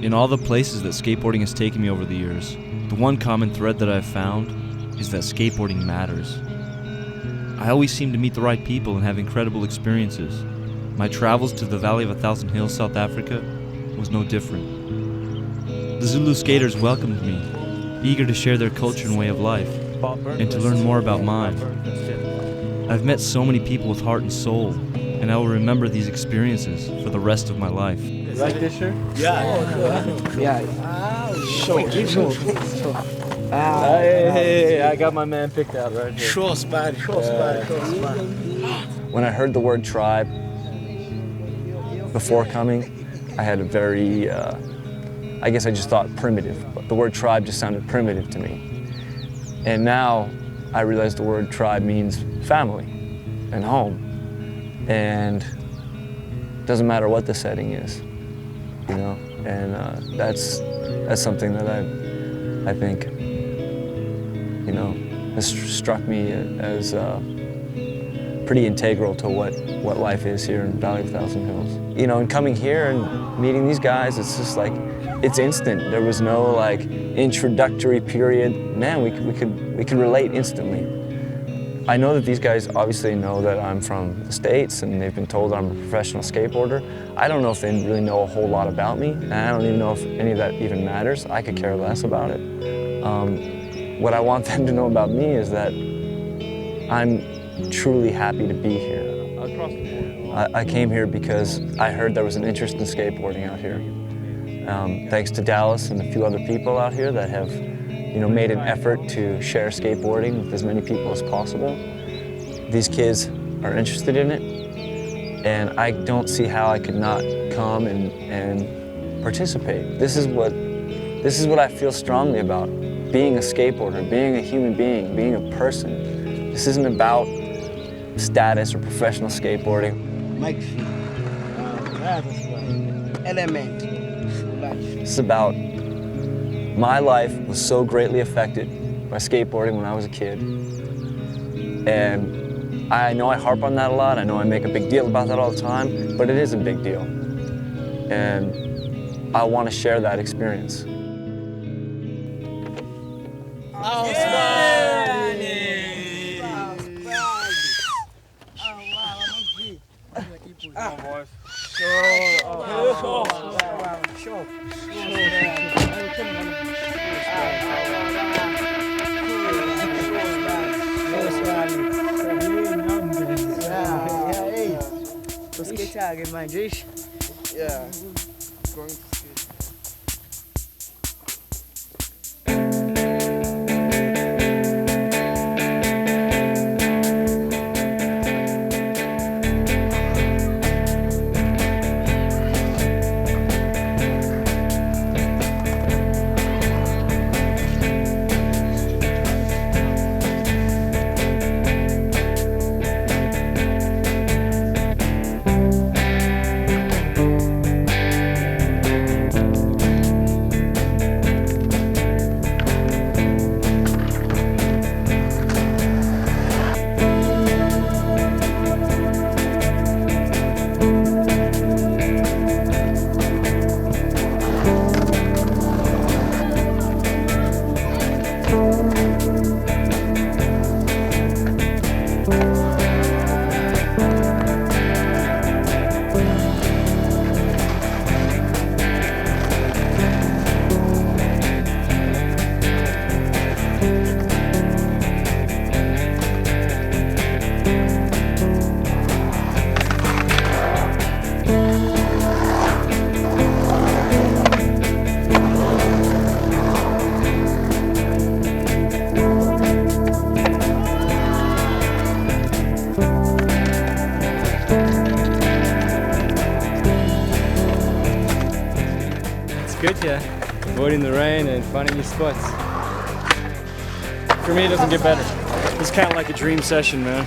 In all the places that skateboarding has taken me over the years, the one common thread that I've found is that skateboarding matters. I always seem to meet the right people and have incredible experiences. My travels to the Valley of a Thousand Hills, South Africa, was no different. The Zulu skaters welcomed me, eager to share their culture and way of life, and to learn more about mine. I've met so many people with heart and soul, and I will remember these experiences for the rest of my life. You like this shirt? Yeah. Sure. Hey, I got my man picked out right here. Sure spot. When I heard the word tribe before coming, I had a very, I guess I just thought primitive. But the word tribe just sounded primitive to me. And now I realize the word tribe means family and home. And it doesn't matter what the setting is, you know? And that's something that I think, you know, has struck me as pretty integral to what life is here in Valley of a Thousand Hills. You know, and coming here and meeting these guys, it's just like, it's instant. There was no like introductory period. Man, we could relate instantly. I know that these guys obviously know that I'm from the States and they've been told I'm a professional skateboarder. I don't know if they really know a whole lot about me, and I don't even know if any of that even matters. I could care less about it. What I want them to know about me is that I'm truly happy to be here. I came here because I heard there was an interest in skateboarding out here. Thanks to Dallas and a few other people out here that have, you know, made an effort to share skateboarding with as many people as possible. These kids are interested in it, and I don't see how I could not come and participate. This is what I feel strongly about. Being a skateboarder, being a human being, being a person. This isn't about status or professional skateboarding. Mike Element. This is about my life was so greatly affected by skateboarding when I was a kid. And I know I harp on that a lot. I know I make a big deal about that all the time, but it is a big deal. And I want to share that experience. Oh, yeah. Going to skate. Good, yeah. Avoiding the rain and finding new spots. For me, it doesn't get better. It's kind of like a dream session, man.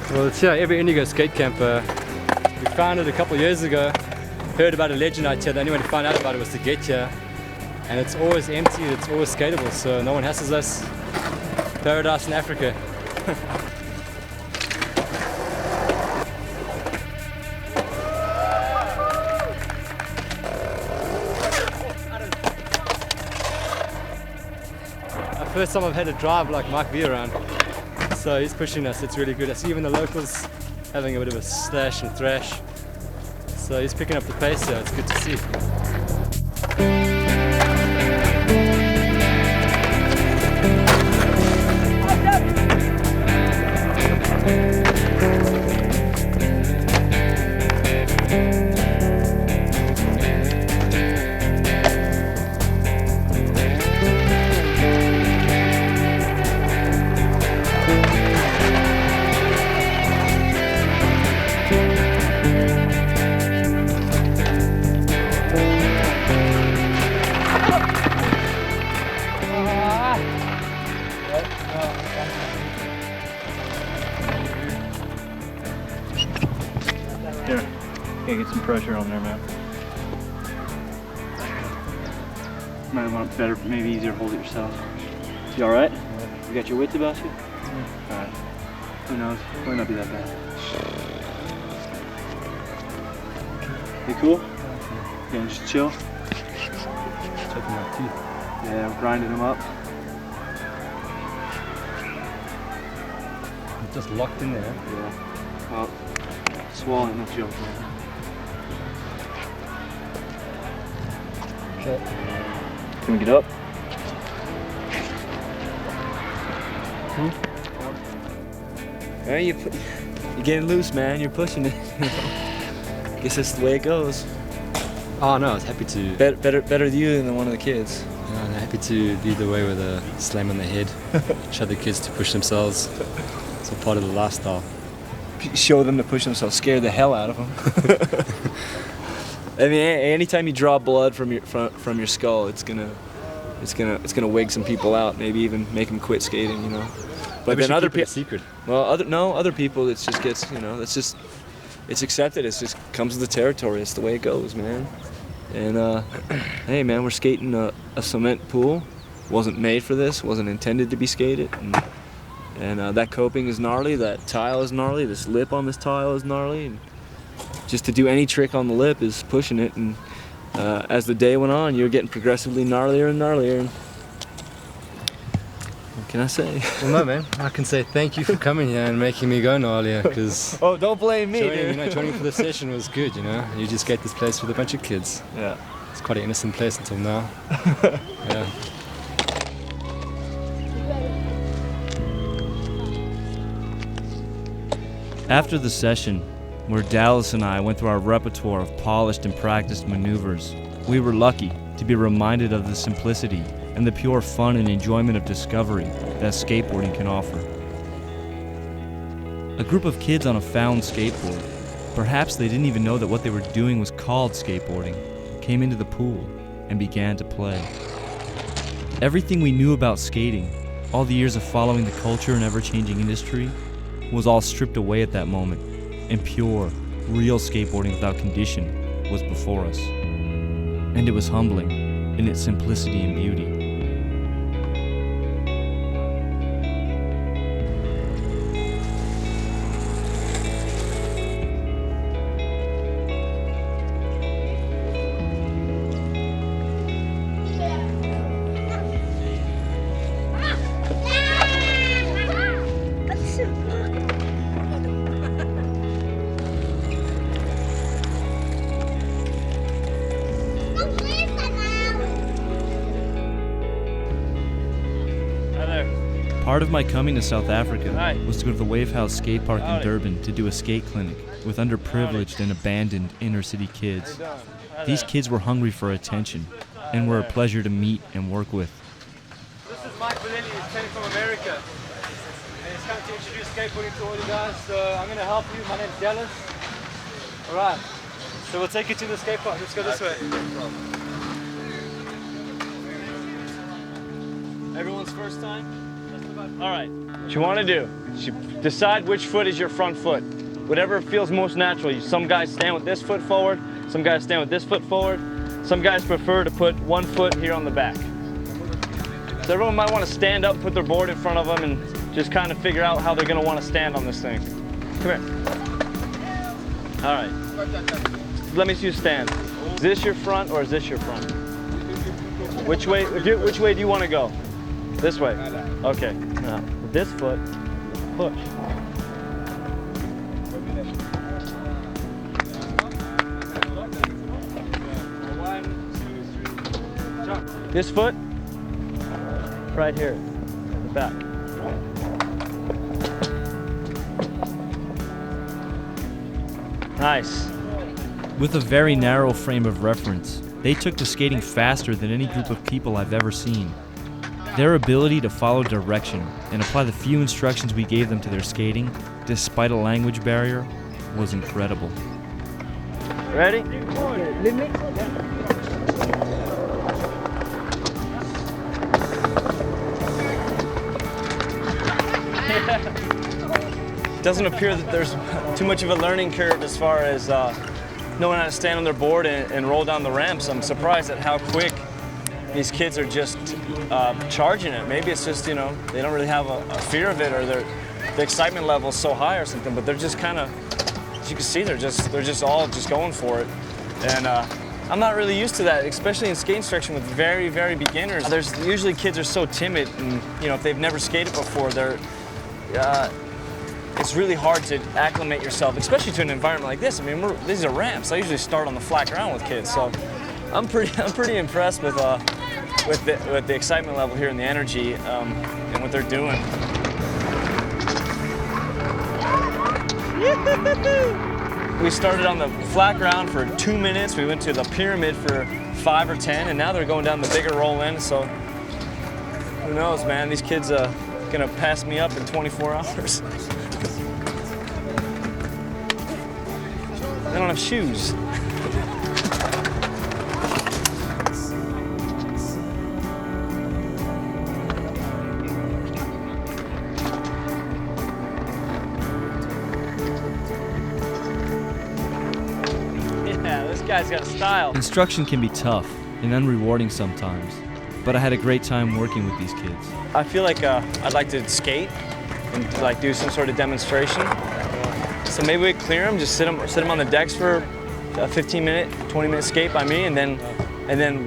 Well, it's every Indigo skate camp. We found it a couple of years ago. Heard about a legend out here. The only way to find out about it was to get here. And it's always empty, it's always skatable, so no one hassles us. Paradise in Africa. first time I've had to drive like Mike V around. So he's pushing us, it's really good. I see even the locals having a bit of a slash and thrash. So he's picking up the pace here, it's good to see. Here, yeah, get some pressure on there, man. Might want it better, maybe easier to hold it yourself. You alright? You got your wits about you? Alright. Who knows? Might not be that bad. You cool? Yeah, just chill. Checking my teeth. Yeah, we're grinding them up. I'm just locked in there. Yeah. Well, swallowing, no joke, man. Okay. Can we get up? Yeah, you're getting loose, man. You're pushing it. Guess that's the way it goes. Oh no, I was happy to. Better you than one of the kids. Yeah, I'm happy to lead the way with a slam on the head. Show the kids to push themselves. It's all part of the lifestyle. Show them to push themselves. Scare the hell out of them. I mean, anytime you draw blood from your skull, it's gonna wig some people out. Maybe even make them quit skating. You know. But then other people. Secret. Well, other people, it just gets, you know, it's accepted. It just comes with the territory. It's the way it goes, man. And hey, man, we're skating a cement pool. Wasn't made for this. Wasn't intended to be skated. And that coping is gnarly. That tile is gnarly. This lip on this tile is gnarly. And just to do any trick on the lip is pushing it. And as the day went on, you're getting progressively gnarlier and gnarlier. And what can I say? Well, no, man. I can say thank you for coming here and making me go gnarlier, because Oh, don't blame me, joining for the session was good, you know. You just skate this place with a bunch of kids. Yeah. It's quite an innocent place until now. Yeah. After the session, where Dallas and I went through our repertoire of polished and practiced maneuvers, we were lucky to be reminded of the simplicity and the pure fun and enjoyment of discovery that skateboarding can offer. A group of kids on a found skateboard, perhaps they didn't even know that what they were doing was called skateboarding, came into the pool and began to play. Everything we knew about skating, all the years of following the culture and ever-changing industry, was all stripped away at that moment, and pure, real skateboarding without condition was before us. And it was humbling in its simplicity and beauty. Part of my coming to South Africa was to go to the Wave House Skatepark in Durban to do a skate clinic with underprivileged and abandoned inner city kids. These kids were hungry for attention and were a pleasure to meet and work with. This is Mike Vallely, he's came from America. And he's come to introduce skateboarding to all you guys. So I'm going to help you. My name's Dallas. Alright, so we'll take you to the skatepark. Let's go this way. Everyone's first time? All right, what you want to do is you decide which foot is your front foot. Whatever feels most natural. Some guys stand with this foot forward, some guys stand with this foot forward, some guys prefer to put one foot here on the back. So everyone might want to stand up and put their board in front of them and just kind of figure out how they're going to want to stand on this thing. Come here. All right. Let me see you stand. Is this your front or is this your front? Which way do you want to go? This way. Okay. Now, with this foot, push. This foot, right here, the back. Nice. With a very narrow frame of reference, they took to skating faster than any group of people I've ever seen. Their ability to follow direction and apply the few instructions we gave them to their skating, despite a language barrier, was incredible. Ready? Doesn't appear that there's too much of a learning curve as far as knowing how to stand on their board and roll down the ramps. I'm surprised at how quick these kids are just charging it. Maybe it's just, you know, they don't really have a fear of it, or the excitement level is so high or something, but they're just kind of, as you can see, they're just all going for it. And I'm not really used to that, especially in skate instruction with very, very beginners. There's usually kids are so timid, and you know, if they've never skated before, it's really hard to acclimate yourself, especially to an environment like this. I mean, these are ramps. I usually start on the flat ground with kids, so I'm pretty impressed with the excitement level here and the energy and what they're doing. We started on the flat ground for 2 minutes. We went to the pyramid for 5 or 10, and now they're going down the bigger roll-in. So who knows, man? These kids gonna pass me up in 24 hours. They don't have shoes. Yeah, this guy's got a style. Instruction can be tough and unrewarding sometimes, but I had a great time working with these kids. I feel like I'd like to skate and like do some sort of demonstration. So maybe we clear them, just sit them on the decks for a 15-minute, 20-minute skate by me, and then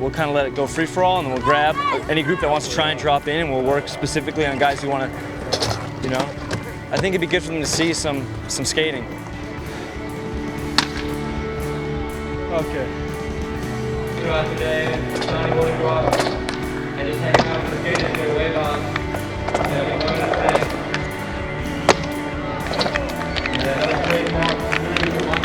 we'll kind of let it go free for all, and then we'll grab any group that wants to try and drop in, and we'll work specifically on guys who want to, you know. I think it'd be good for them to see some skating. Okay. Throughout the day, Johnny will drop and just hang out with the kids and get a wave on. Yeah, we're going to thing. Yeah, that's great, Mark. Come on.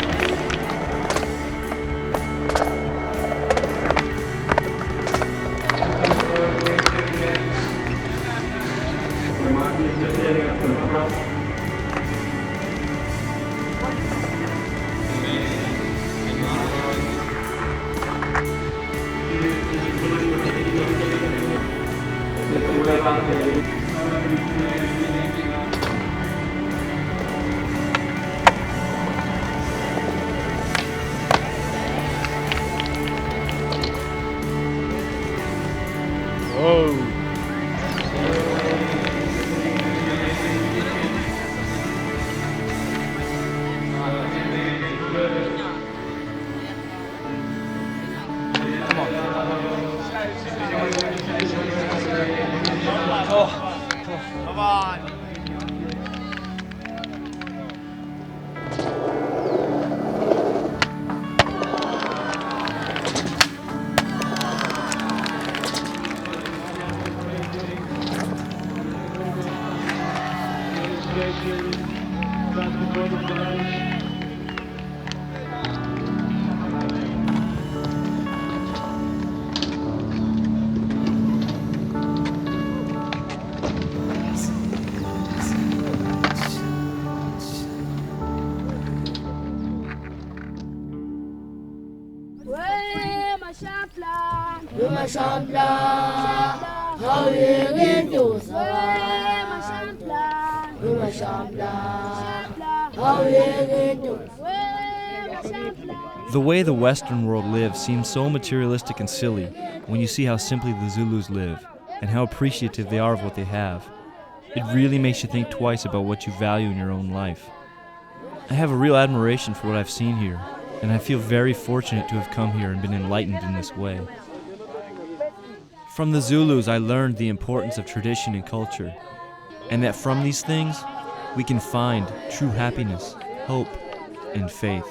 The way the Western world lives seems so materialistic and silly when you see how simply the Zulus live and how appreciative they are of what they have. It really makes you think twice about what you value in your own life. I have a real admiration for what I've seen here, and I feel very fortunate to have come here and been enlightened in this way. From the Zulus, I learned the importance of tradition and culture, and that from these things, we can find true happiness, hope, and faith.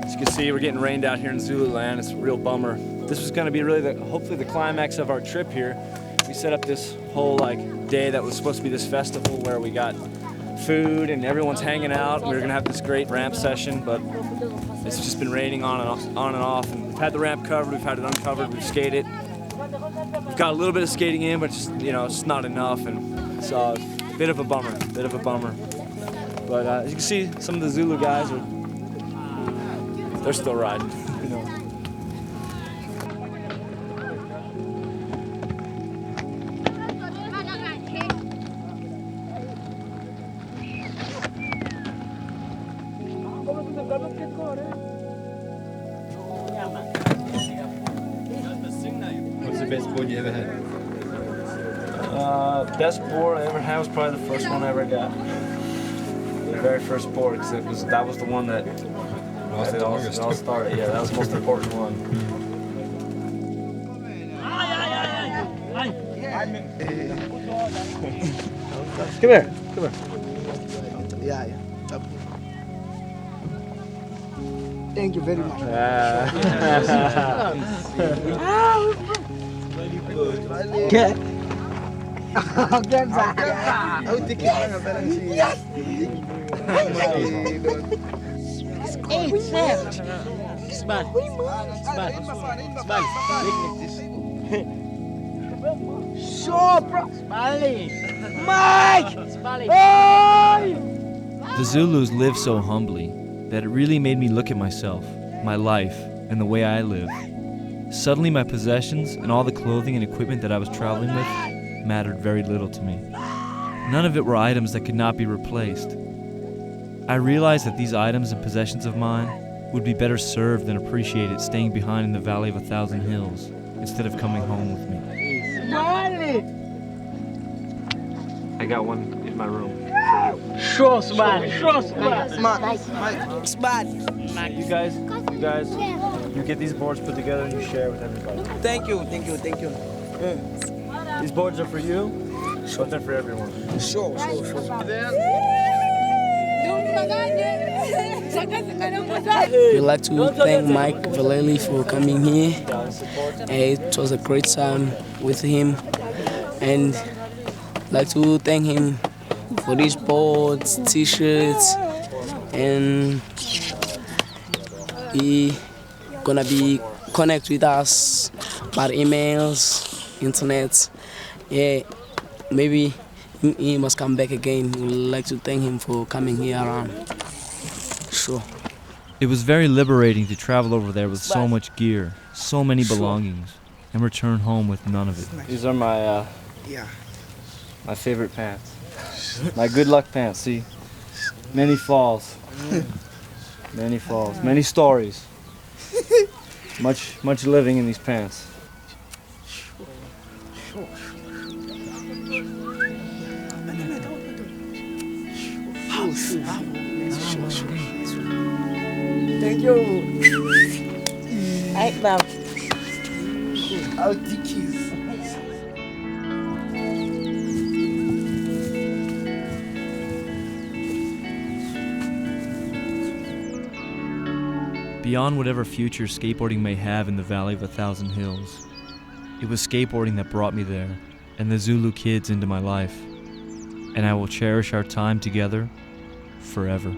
As you can see, we're getting rained out here in Zululand. It's a real bummer. This was going to be really hopefully the climax of our trip here. We set up this whole day that was supposed to be this festival where we got food and everyone's hanging out. We were going to have this great ramp session, but it's just been raining on and off. And we've had the ramp covered, we've had it uncovered, we've skated. We've got a little bit of skating in, but just, it's not enough, and it's a bit of a bummer, But as you can see, some of the Zulu guys they're still riding. What's the best board you ever had? Best board I ever had was probably the first one I ever got. The very first board, because that was the one that it all started. Yeah, that was the most important one. Come here. Yeah. Thank you very much. Yeah. The Zulus live so humbly that it really made me look at myself, my life, and the way I live. Suddenly my possessions and all the clothing and equipment that I was traveling with mattered very little to me. None of it were items that could not be replaced. I realized that these items and possessions of mine would be better served and appreciated staying behind in the Valley of 1,000 Hills instead of coming home with me. I got one in my room. Sure, Smiley. You guys, you get these boards put together and you share with everybody. Thank you. These boards are for you, but they're for everyone. Sure. We'd like to thank Mike Vallely for coming here. It was a great time with him, and I'd like to thank him for these boards, t-shirts, and he gonna be connect with us by emails, internet. Yeah, maybe he must come back again. We'd like to thank him for coming here around. Sure. It was very liberating to travel over there with so much gear, so many belongings, and return home with none of it. These are my my favorite pants. My good luck pants. See, many falls, many stories. Much living in these pants. Thank you. I'll take you. Beyond whatever future skateboarding may have in the Valley of a Thousand Hills, it was skateboarding that brought me there and the Zulu kids into my life, and I will cherish our time together forever.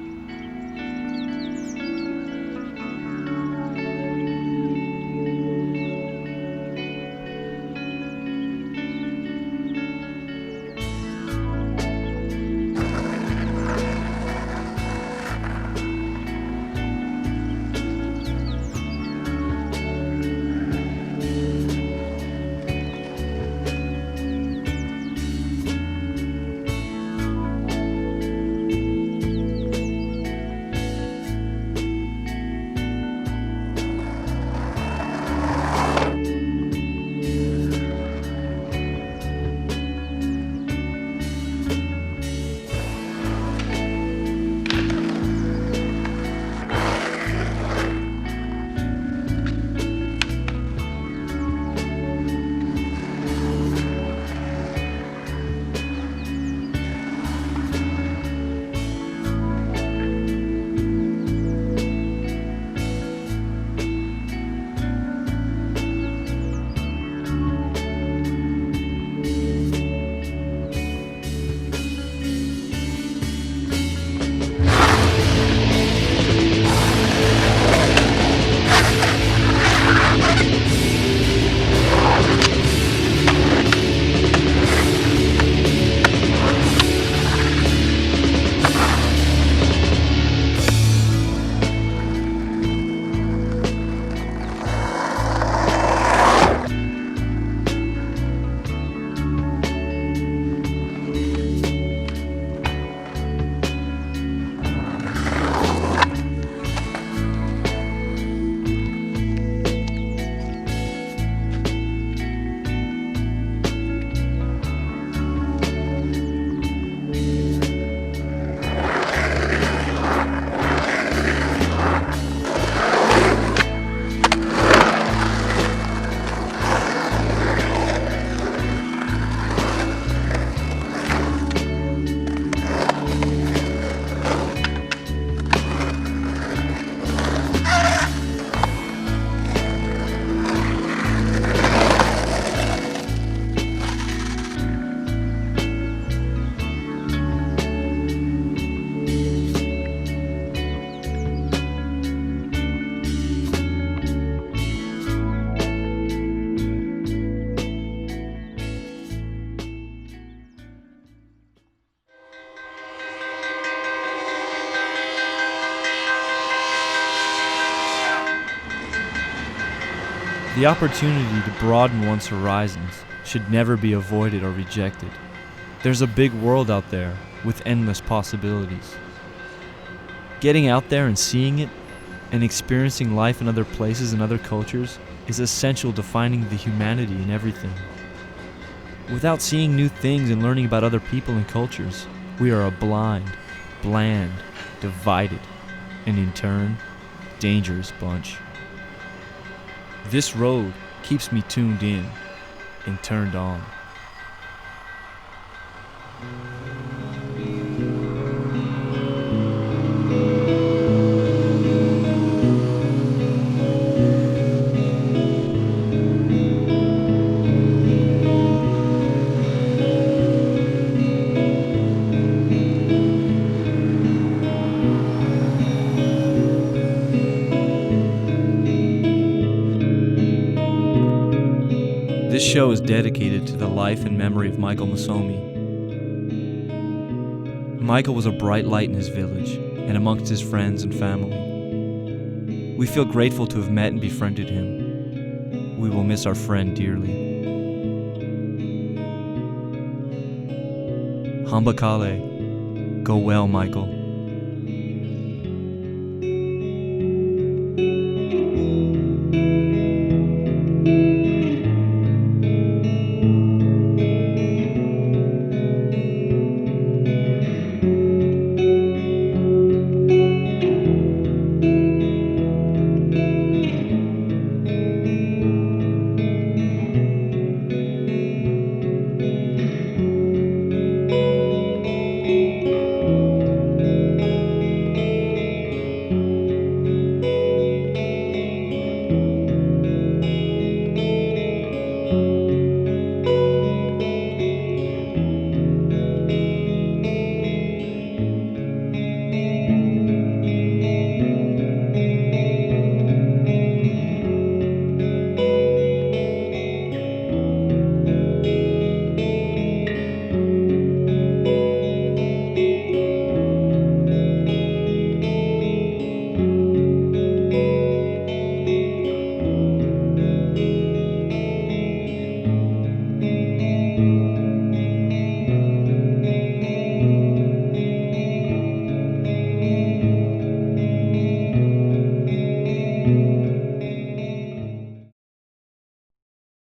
The opportunity to broaden one's horizons should never be avoided or rejected. There's a big world out there with endless possibilities. Getting out there and seeing it and experiencing life in other places and other cultures is essential to finding the humanity in everything. Without seeing new things and learning about other people and cultures, we are a blind, bland, divided, and in turn, dangerous bunch. This road keeps me tuned in and turned on. This show is dedicated to the life and memory of Michael Masomi. Michael was a bright light in his village and amongst his friends and family. We feel grateful to have met and befriended him. We will miss our friend dearly. Hamba Kale. Go well, Michael.